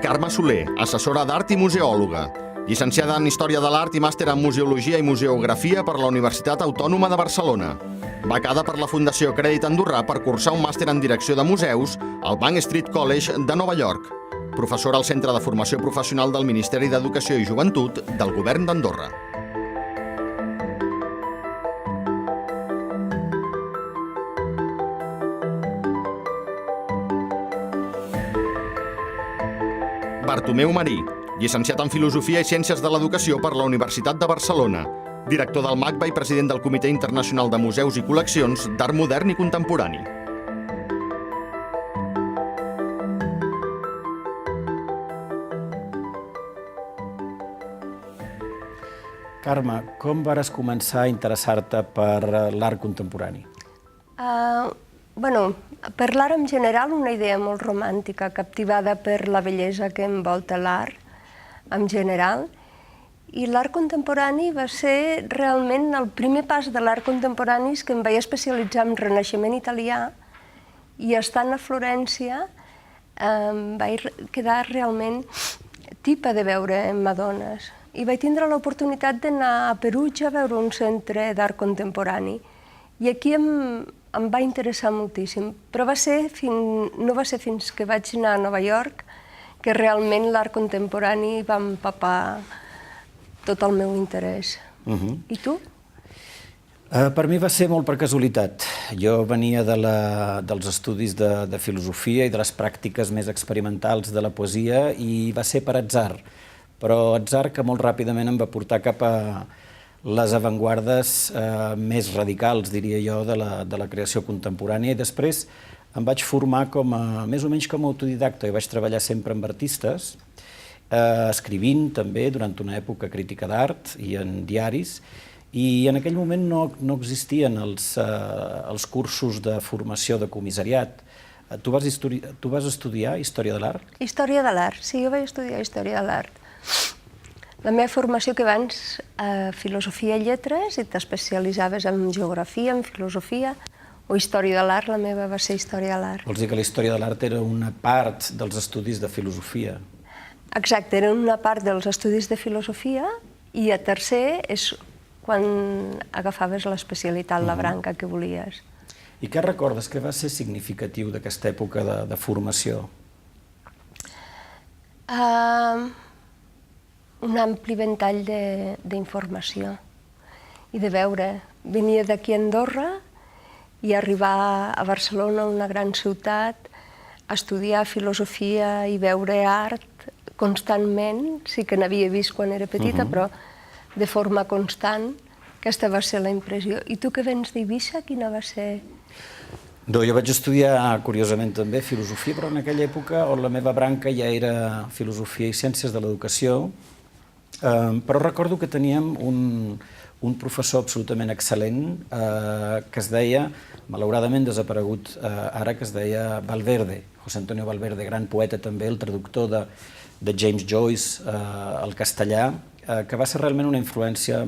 Carme Soler, assessora d'art i museòloga. Llicenciada en Història de l'Art i màster en Museologia i Museografia per la Universitat Autònoma de Barcelona. Becada per la Fundació Crèdit Andorrà per cursar un màster en Direcció de Museus al Bank Street College de Nova York. Professora al Centre de Formació Professional del Ministeri d'Educació i Joventut del Govern d'Andorra. Bartomeu Marí, llicenciat en Filosofia i Ciències de l'Educació per la Universitat de Barcelona, director del MACBA i president del Comitè Internacional de Museus i Col·leccions d'Art Modern i Contemporani. Carme, com vares començar a interessar-te per l'art contemporani? Per l'art en general, una idea molt romàntica, captivada per la bellesa que envolta l'art en general. I l'art contemporani va ser realment el primer pas de l'art contemporani que em vaig especialitzar en Renaixement italià i estant a Florència em vaig quedar realment tipa de veure Madones. I vaig tindre l'oportunitat d'anar a Perugia a veure un centre d'art contemporani. I aquí em va interessar moltíssim, però no va ser fins que vaig anar a Nova York que realment l'art contemporani va empapar tot el meu interès. I tu? Per mi va ser molt per casualitat. Jo venia dels estudis de filosofia i de les pràctiques més experimentals de la poesia i va ser per atzar, però atzar que molt ràpidament em va portar cap a les avantguardes més radicals, diria jo, de la creació contemporània, i després em vaig formar més o menys com a autodidacta. Jo vaig treballar sempre amb artistes, escrivint també durant una època crítica d'art i en diaris, i en aquell moment no existien els cursos de formació de comissariat. Tu vas estudiar Història de l'Art? Història de l'Art, sí, jo vaig estudiar Història de l'Art. La meva formació que abans filosofia i lletres i t'especialitzaves en geografia, en filosofia, o història de l'art, la meva va ser història de l'art. Vols dir que la història de l'art era una part dels estudis de filosofia? Exacte, era una part dels estudis de filosofia i a tercer és quan agafaves l'especialitat, la branca que volies. I què recordes? Què va ser significatiu d'aquesta època de formació? Un ampli ventall d'informació i de veure. Venia d'aquí a Andorra i arribar a Barcelona, una gran ciutat, a estudiar filosofia i veure art constantment. Sí que n'havia vist quan era petita, però de forma constant. Aquesta va ser la impressió. I tu que vens d'Eivissa, quina va ser? Jo vaig estudiar, curiosament també, filosofia, però en aquella època on la meva branca ja era filosofia i ciències de l'educació, però recordo que teníem un professor absolutament excel·lent que es deia, malauradament desaparegut ara, que es deia Valverde, José Antonio Valverde, gran poeta també, el traductor de James Joyce al castellà, que va ser realment una influència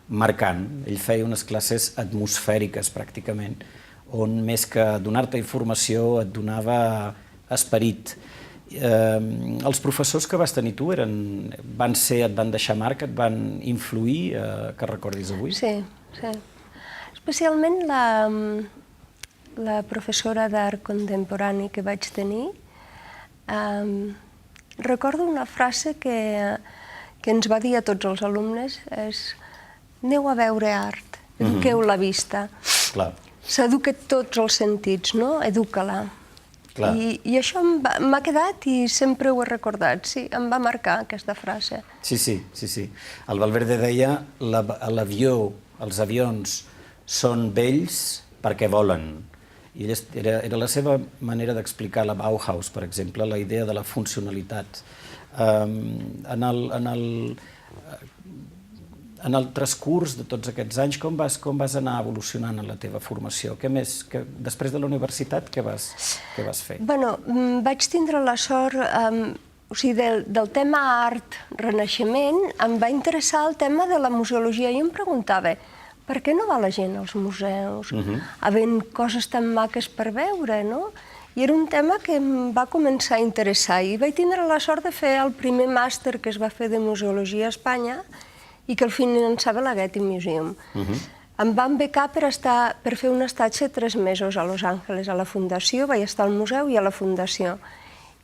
marcant. Ell feia unes classes atmosfèriques, pràcticament, on més que donar-te informació et donava esperit. Els professors que vas tenir tu et van deixar marca, et van influir, que recordis avui? Sí, sí. Especialment la professora d'art contemporani que vaig tenir. Recordo una frase que ens va dir a tots els alumnes, és: aneu a veure art, eduqueu la vista. S'educa tots els sentits, no? Educa-la. I això m'ha quedat i sempre ho he recordat. Sí, em va marcar aquesta frase. Sí. El Valverde deia: l'avió, els avions són vells perquè volen. I era la seva manera d'explicar la Bauhaus, per exemple, la idea de la funcionalitat. En el transcurs de tots aquests anys, com vas anar evolucionant en la teva formació? Després de la universitat, què vas fer? Vaig tindre la sort, del tema art, renaixement, em va interessar el tema de la museologia. I em preguntava, per què no va la gent als museus, havent coses tan maques per veure, no? I era un tema que em va començar a interessar i vaig tindre la sort de fer el primer màster que es va fer de museologia a Espanya i que el finançava la Getty Museum. Em van becar per fer un estatge de 3 mesos a Los Angeles, a la Fundació, vaig estar al museu i a la Fundació.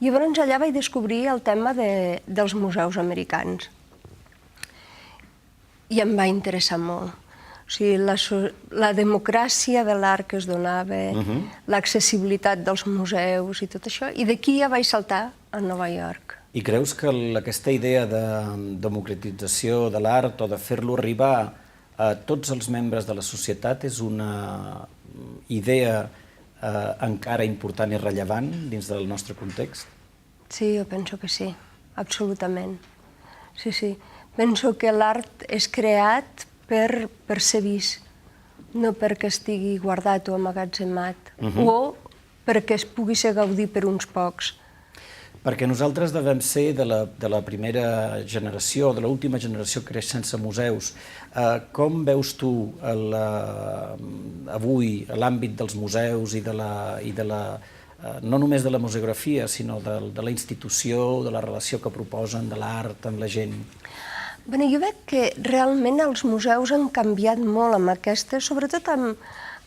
Llavors allà vaig descobrir el tema dels museus americans. I em va interessar molt. O sigui, la democràcia de l'art que es donava, l'accessibilitat dels museus i tot això, i d'aquí ja vaig saltar a Nova York. I creus que aquesta idea de democratització de l'art o de fer-lo arribar a tots els membres de la societat és una idea encara important i rellevant dins del nostre context? Sí, jo penso que sí, absolutament. Sí, sí. Penso que l'art és creat per ser vist, no perquè estigui guardat o amagatzemat, o perquè es pugui ser gaudit per uns pocs. Perquè nosaltres devem ser de la primera generació, de l'última generació que creix sense museus. Com veus tu avui l'àmbit dels museus i no només de la museografia, sinó de la institució, de la relació que proposen, de l'art amb la gent? Bé, jo veig que realment els museus han canviat molt amb aquestes, sobretot amb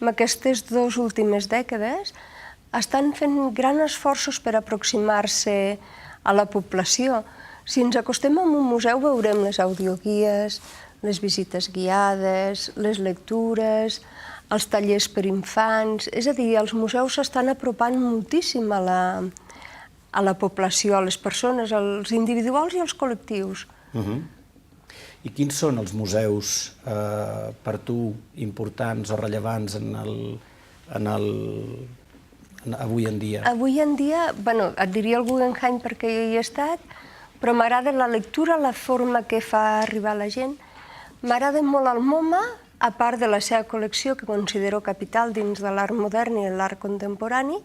aquestes 2 últimes dècades, estan fent grans esforços per aproximar-se a la població. Si ens acostem a un museu veurem les audioguies, les visites guiades, les lectures, els tallers per infants... És a dir, els museus s'estan apropant moltíssim a la població, a les persones, als individuals i als col·lectius. I quins són els museus per tu importants o rellevants avui en dia? Avui en dia, et diria el Guggenheim perquè jo hi he estat, però m'agrada la lectura, la forma que fa arribar la gent. M'agrada molt el MoMA, a part de la seva col·lecció, que considero capital dins de l'art modern i l'art contemporani,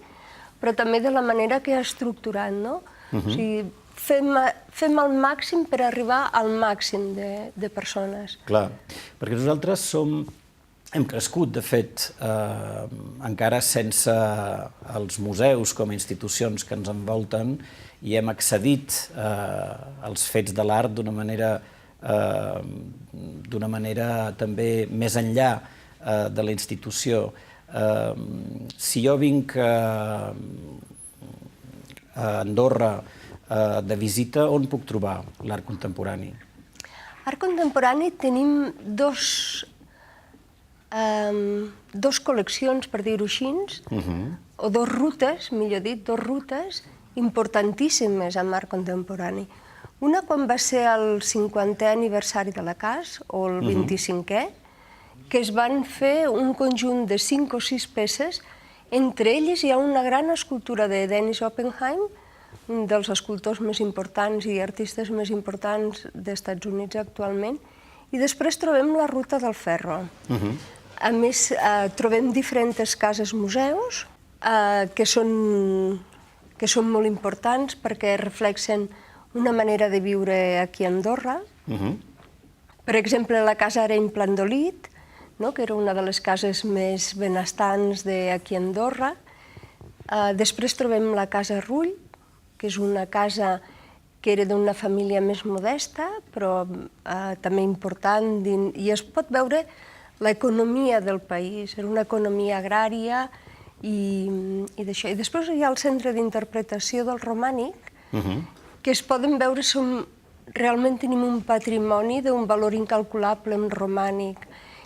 però també de la manera que ha estructurat, no? O sigui, fem el màxim per arribar al màxim de persones. Clar, perquè nosaltres hem crescut, de fet, encara sense els museus com a institucions que ens envolten i hem accedit als fets de l'art d'una manera també més enllà de la institució. Si jo vinc a Andorra de visita, on puc trobar l'art contemporani? Art contemporani tenim dos col·leccions, per dir-ho així, o 2 rutes, millor dit, 2 rutes importantíssimes amb art contemporani. Una quan va ser el 50è aniversari de la CAS, o el 25è, que es van fer un conjunt de 5 o 6 peces. Entre elles hi ha una gran escultura de Dennis Oppenheim, un dels escultors més importants i artistes més importants dels Estats Units actualment, i després trobem la Ruta del Ferro. A més, trobem diferents cases museus que són molt importants perquè reflexen una manera de viure aquí a Andorra. Per exemple, la Casa Areny-Plandolit, que era una de les cases més benestants d'aquí a Andorra. Després trobem la Casa Rull, que és una casa que era d'una família més modesta, però també important, i es pot veure l'economia del país. Era una economia agrària i d'això. I després hi ha el Centre d'Interpretació del Romànic, que es poden veure, realment tenim un patrimoni d'un valor incalculable en romànic.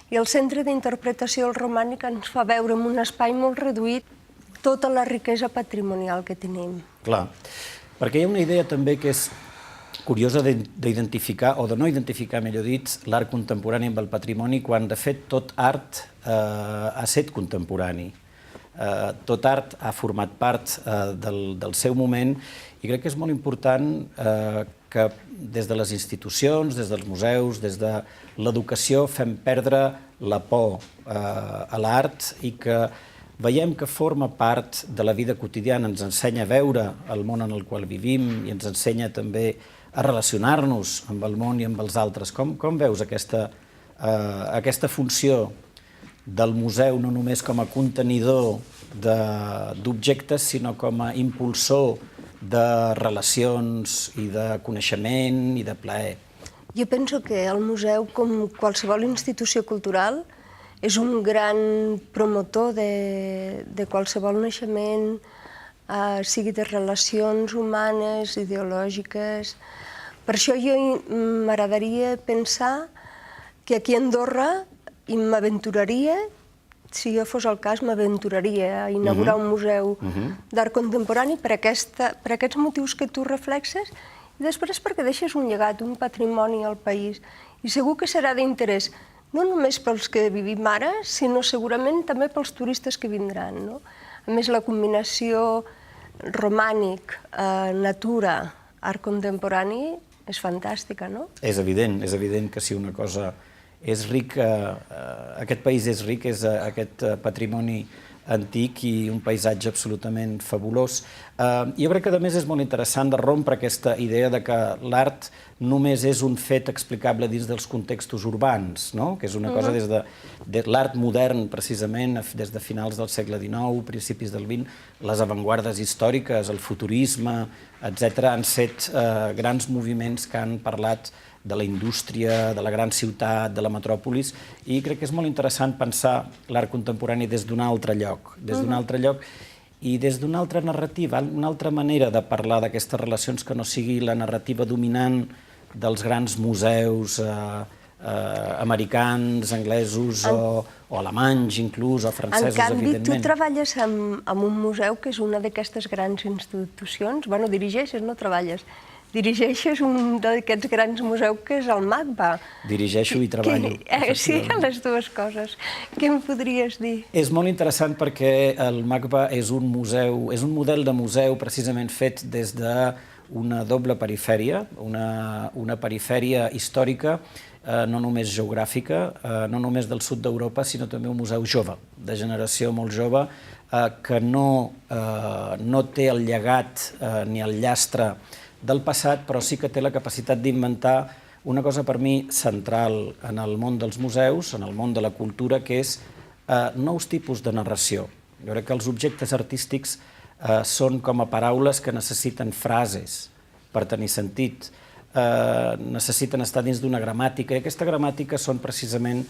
I el Centre d'Interpretació del Romànic ens fa veure en un espai molt reduït tota la riquesa patrimonial que tenim. Clar, perquè hi ha una idea també que és curiosa d'identificar, o de no identificar, millor dit, l'art contemporani amb el patrimoni, quan de fet tot art ha estat contemporani. Tot art ha format part del seu moment i crec que és molt important que des de les institucions, des dels museus, des de l'educació fem perdre la por a l'art i que veiem que forma part de la vida quotidiana, ens ensenya a veure el món en el qual vivim i ens ensenya també a relacionar-nos amb el món i amb els altres. Com veus aquesta funció del museu no només com a contenidor d'objectes, sinó com a impulsor de relacions i de coneixement i de plaer. Jo penso que el museu, com qualsevol institució cultural, és un gran promotor de qualsevol naixement, sigui de relacions humanes, ideològiques. Per això jo m'agradaria pensar que aquí a Andorra m'aventuraria, si jo fos el cas, m'aventuraria a inaugurar un museu d'art contemporani per aquests motius que tu reflexes i després perquè deixes un llegat, un patrimoni al país. I segur que serà d'interès, no només pels que vivim ara, sinó segurament també pels turistes que vindran. A més, la combinació romànic, natura, art contemporani és fantàstica, no? És evident que si una cosa és rica, aquest país és ric, és aquest patrimoni antic i un paisatge absolutament fabulós. Jo crec que, a més, és molt interessant de rompre aquesta idea de que l'art només és un fet explicable dins dels contextos urbans, que és una cosa des de l'art modern, precisament, des de finals del segle XIX, principis del XX, les avantguardes històriques, el futurisme, etc., han set grans moviments que han parlat de la indústria, de la gran ciutat, de la metròpolis, i crec que és molt interessant pensar l'art contemporani des d'un altre lloc, i des d'una altra narrativa, una altra manera de parlar d'aquestes relacions que no sigui la narrativa dominant dels grans museus americans, anglesos o alemanys, inclús, o francesos, evidentment. En canvi, tu treballes en un museu que és una d'aquestes grans institucions, bueno, dirigeixes, no treballes, dirigeixes un d'aquests grans museus que és el MACBA. Dirigeixo i treballo. Sí, les dues coses. Què em podries dir? És molt interessant perquè el MACBA és un model de museu precisament fet des d'una doble perifèria, una perifèria històrica, no només geogràfica, no només del sud d'Europa, sinó també un museu jove, de generació molt jove, que no té el llegat ni el llastre del passat, però sí que té la capacitat d'inventar una cosa per mi central en el món dels museus, en el món de la cultura, que és nous tipus de narració. Jo crec que els objectes artístics són com a paraules que necessiten frases per tenir sentit, necessiten estar dins d'una gramàtica, i aquesta gramàtica són precisament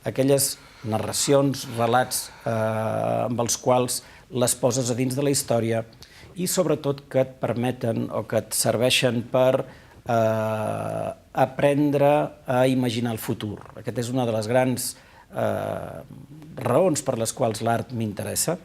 aquelles narracions, relats amb els quals les poses a dins de la història i sobretot que et permeten o que et serveixen per aprendre a imaginar el futur. Aquesta és una de les grans raons per les quals l'art m'interessa,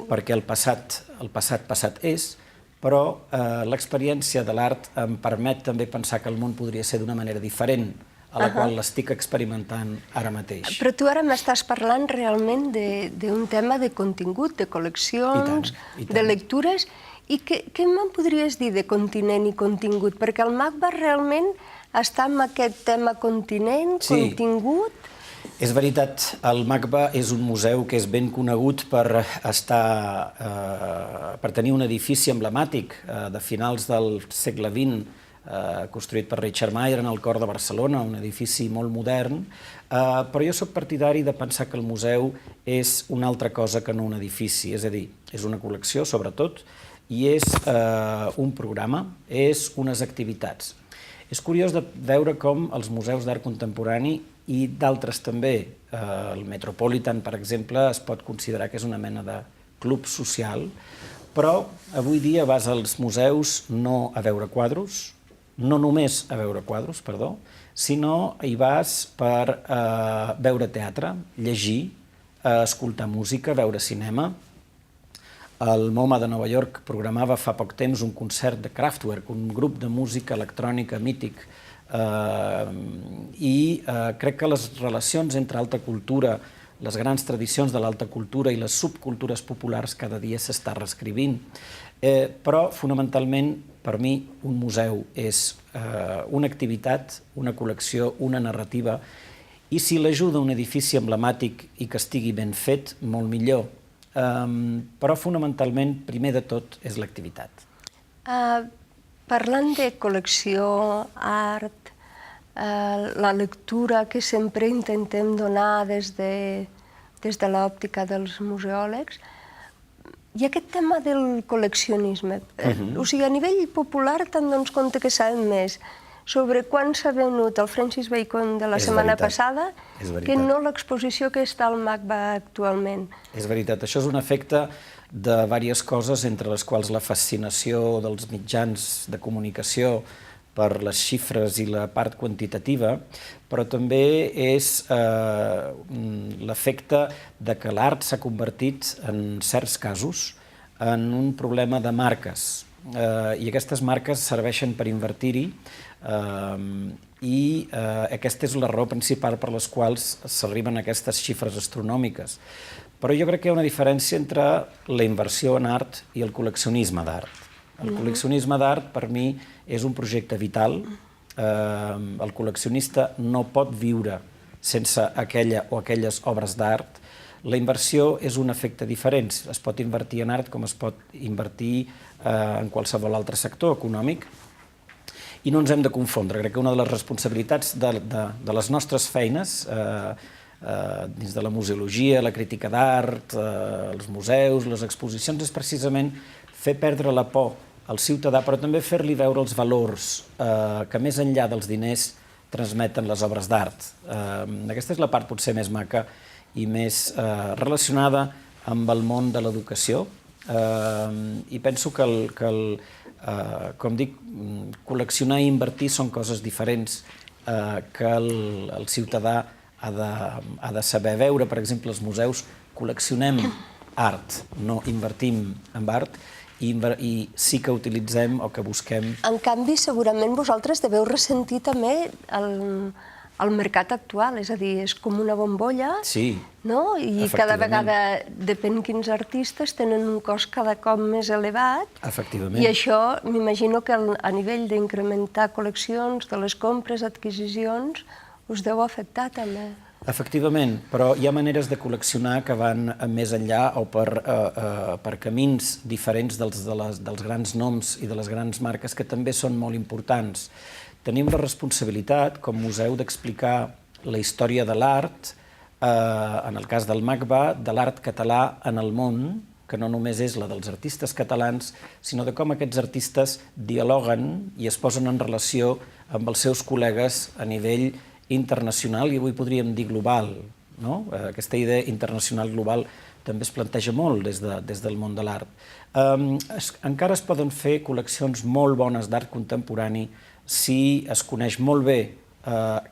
perquè el passat és, però l'experiència de l'art em permet també pensar que el món podria ser d'una manera diferent a la qual l'estic experimentant ara mateix. Però tu ara m'estàs parlant realment d'un tema de contingut, de col·leccions, de lectures, i què me'n podries dir de continent i contingut? Perquè el MACBA realment està en aquest tema continent, contingut... És veritat, el MACBA és un museu que és ben conegut per tenir un edifici emblemàtic de finals del segle XX, construït per Richard Meier en el cor de Barcelona, un edifici molt modern, però jo soc partidari de pensar que el museu és una altra cosa que no un edifici, és a dir, és una col·lecció, sobretot, i és un programa, és unes activitats. És curiós de veure com els museus d'art contemporani i d'altres també, el Metropolitan, per exemple, es pot considerar que és una mena de club social, però avui dia vas als museus no a veure quadros, no només a veure quadros, perdó, sinó hi vas per veure teatre, llegir, escoltar música, veure cinema. El MoMA de Nova York programava fa poc temps un concert de Kraftwerk, un grup de música electrònica mític, i crec que les relacions entre alta cultura, les grans tradicions de l'alta cultura i les subcultures populars cada dia s'està reescrivint. Però, fonamentalment, per mi, un museu és una activitat, una col·lecció, una narrativa, i si l'ajuda un edifici emblemàtic i que estigui ben fet, molt millor. Però, fonamentalment, primer de tot, és l'activitat. Parlant de col·lecció, art, la lectura que sempre intentem donar des de l'òptica dels museòlegs, i aquest tema del col·leccionisme. O sigui, a nivell popular te'n dones compte que sabem més sobre quan s'ha venut el Francis Bacon de la setmana passada que no l'exposició que està al MACBA actualment. És veritat, això és un efecte de diverses coses, entre les quals la fascinació dels mitjans de comunicació per les xifres i la part quantitativa, però també és l'efecte de que l'art s'ha convertit, en certs casos, en un problema de marques. I aquestes marques serveixen per invertir-hi i aquesta és la raó principal per les quals s'arriben a aquestes xifres astronòmiques. Però jo crec que hi ha una diferència entre la inversió en art i el col·leccionisme d'art. El col·leccionisme d'art, per mi, és un projecte vital. El col·leccionista no pot viure sense aquella o aquelles obres d'art. La inversió és un efecte diferent. Es pot invertir en art com es pot invertir en qualsevol altre sector econòmic. I no ens hem de confondre. Crec que una de les responsabilitats de les nostres feines, dins de la museologia, la crítica d'art, els museus, les exposicions, és precisament fer perdre la por al ciutadà, però també fer-li veure els valors que més enllà dels diners transmeten les obres d'art. Aquesta és la part potser més maca i més relacionada amb el món de l'educació. I penso que, com dic, col·leccionar i invertir són coses diferents que el ciutadà ha de saber veure. Per exemple, els museus col·leccionem art, no invertim en art, i sí que utilitzem o que busquem... En canvi, segurament vosaltres deveu ressentir també el mercat actual, és a dir, és com una bombolla, no? I cada vegada, depèn quins artistes, tenen un cost cada cop més elevat. Efectivament. I això, m'imagino que a nivell d'incrementar col·leccions, de les compres, adquisicions, us deu afectar també. Efectivament, però hi ha maneres de col·leccionar que van més enllà o per camins diferents dels grans noms i de les grans marques que també són molt importants. Tenim la responsabilitat, com museu, d'explicar la història de l'art, en el cas del MACBA, de l'art català en el món, que no només és la dels artistes catalans, sinó de com aquests artistes dialoguen i es posen en relació amb els seus col·legues a nivell internacional i avui podríem dir global. Aquesta idea internacional global també es planteja molt des del món de l'art. Encara es poden fer col·leccions molt bones d'art contemporani si es coneix molt bé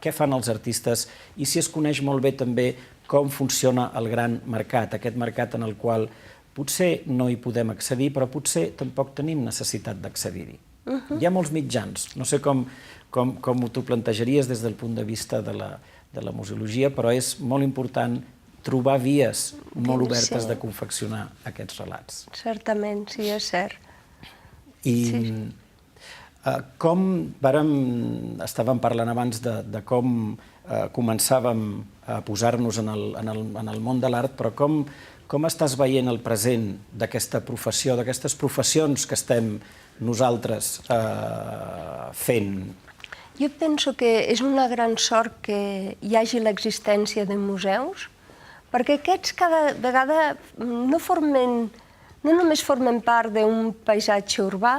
què fan els artistes i si es coneix molt bé també com funciona el gran mercat, aquest mercat en el qual potser no hi podem accedir, però potser tampoc tenim necessitat d'accedir-hi. Hi ha molts mitjans, no sé com t'ho plantejaries des del punt de vista de la museologia, però és molt important trobar vies molt obertes de confeccionar aquests relats. Certament, sí, és cert. I com estàvem parlant abans de com començàvem a posar-nos en el món de l'art, però com estàs veient el present d'aquesta professió, d'aquestes professions que estem nosaltres fent? Jo penso que és una gran sort que hi hagi l'existència de museus, perquè aquests cada vegada no només formen part d'un paisatge urbà,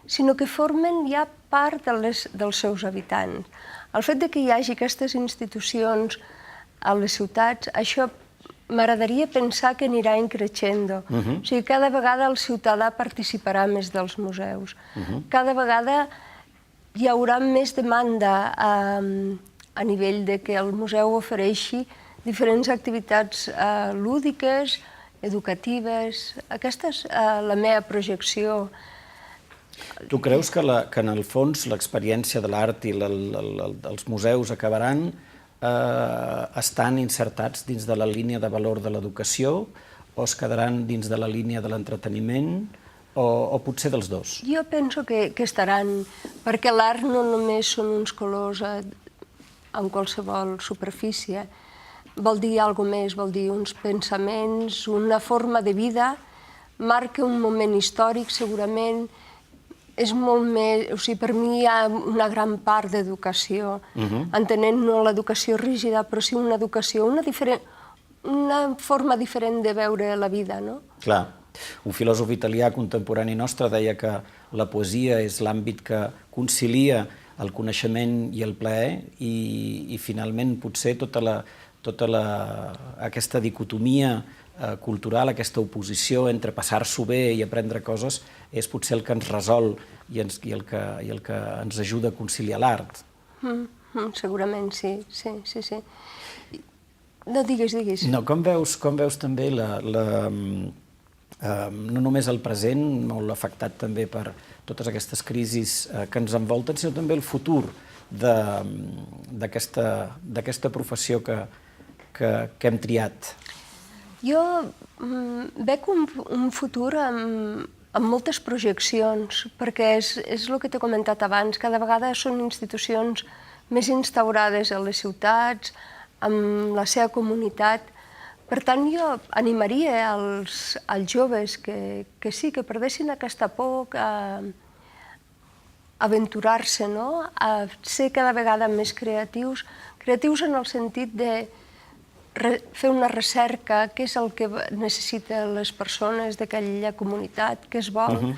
sinó que formen ja part dels seus habitants. El fet que hi hagi aquestes institucions a les ciutats, això m'agradaria pensar que anirà increixendo. O sigui, cada vegada el ciutadà participarà més dels museus. Cada vegada hi haurà més demanda a nivell de que el museu ofereixi diferents activitats lúdiques, educatives. Aquesta és la meva projecció. Tu creus que en el fons l'experiència de l'art i els museus acabaran estan insertats dins de la línia de valor de l'educació o es quedaran dins de la línia de l'entreteniment o potser dels dos? Jo penso que estaran, perquè l'art no només són uns colors en qualsevol superfície, vol dir alguna més, vol dir uns pensaments, una forma de vida, marca un moment històric segurament, és molt més... O sigui, per mi hi ha una gran part d'educació, entenent no l'educació rígida, però sí una educació, una forma diferent de veure la vida, no? Clar. Un filòsof italià contemporani nostre deia que la poesia és l'àmbit que concilia el coneixement i el plaer i finalment potser tota aquesta dicotomia cultural, aquesta oposició entre passar-s'ho bé i aprendre coses és potser el que ens resol i el que ens ajuda a conciliar l'art. Segurament, sí. No, digues. No, com veus també no només el present, molt afectat també per totes aquestes crisis que ens envolten, sinó també el futur d'aquesta professió que hem triat? Jo veig un futur amb moltes projeccions, perquè és el que t'he comentat abans, cada vegada són institucions més instaurades a les ciutats, amb la seva comunitat. Per tant, jo animaria als joves que sí, que perdessin aquesta por, a aventurar-se, no? A ser cada vegada més creatius en el sentit de fer una recerca, què és el que necessiten les persones d'aquella comunitat, què es vol.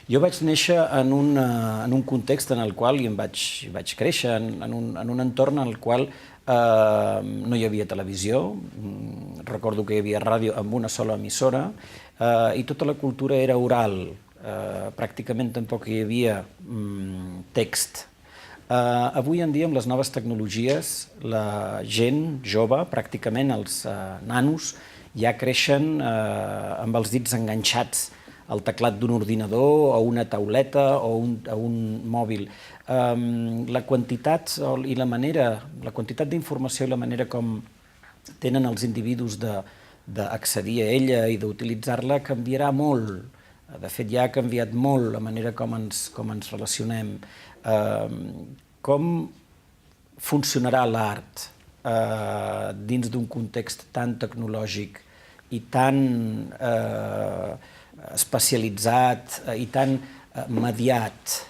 Jo vaig néixer en un context en el qual, i vaig créixer en un entorn en el qual no hi havia televisió, recordo que hi havia ràdio amb una sola emissora, i tota la cultura era oral, pràcticament tampoc hi havia text. Avui en dia, amb les noves tecnologies, la gent jove, pràcticament els nanos, ja creixen amb els dits enganxats al teclat d'un ordinador o una tauleta o un mòbil. La quantitat d'informació i la manera com tenen els individus d'accedir a ella i d'utilitzar-la canviarà molt. De fet, ja ha canviat molt la manera com ens relacionem. Com funcionarà l'art dins d'un context tan tecnològic i tan especialitzat i tan mediat,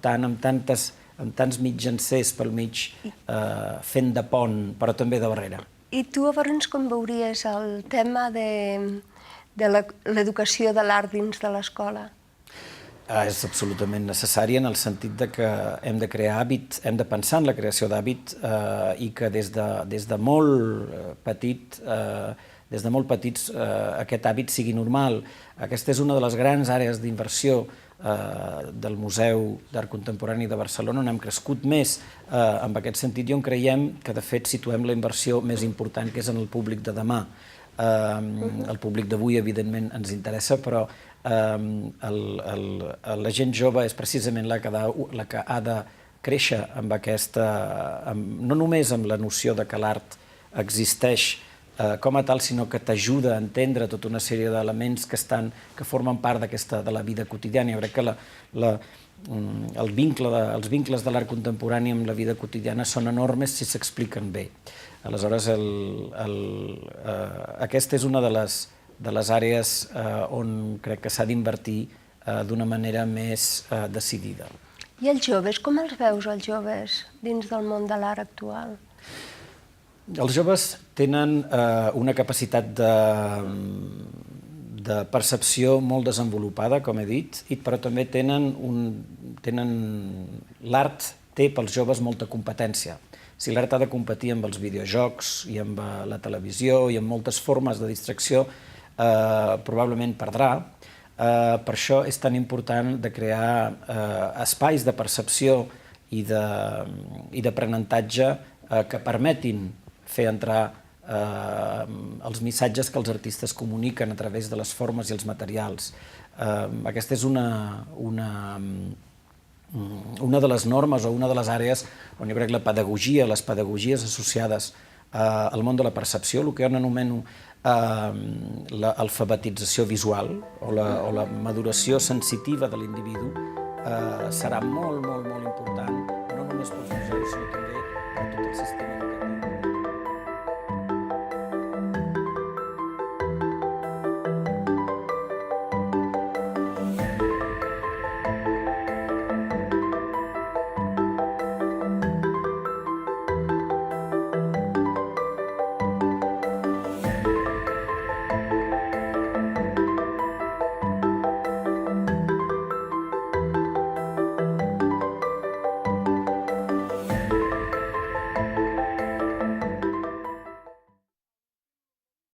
amb tants mitjancers pel mig, fent de pont, però també de barrera? I tu llavors com veuries el tema de l'educació de l'art dins de l'escola? És absolutament necessari en el sentit que hem de crear hàbit, hem de pensar en la creació d'hàbit i que des de molt petits aquest hàbit sigui normal. Aquesta és una de les grans àrees d'inversió del Museu d'Art Contemporani de Barcelona, on hem crescut més en aquest sentit i on creiem que de fet situem la inversió més important, que és en el públic de demà. El públic d'avui evidentment ens interessa, però la gent jove és precisament la que ha de créixer amb no només amb la noció de que l'art existeix com a tal, sinó que t'ajuda a entendre tota una sèrie d'elements que formen part de la vida quotidiana. Jo crec que els vincles de l'art contemporani amb la vida quotidiana són enormes si s'expliquen bé. Aleshores, aquesta és una de les àrees on crec que s'ha d'invertir d'una manera més decidida. I els joves, com els veus, els joves, dins del món de l'art actual? Els joves tenen una capacitat de percepció molt desenvolupada, com he dit, però també l'art té pels joves molta competència. Si l'art ha de competir amb els videojocs i amb la televisió i amb moltes formes de distracció, probablement perdrà. Per això és tan important de crear espais de percepció i d'aprenentatge que permetin fer entrar els missatges que els artistes comuniquen a través de les formes i els materials. Aquesta és una de les normes o una de les àrees on jo crec les pedagogies associades al món de la percepció, el que jo anomeno l'alfabetització visual o la maduració sensitiva de l'individu serà molt, molt, molt important, no només pels museus, sinó també per tot el sistema educatiu.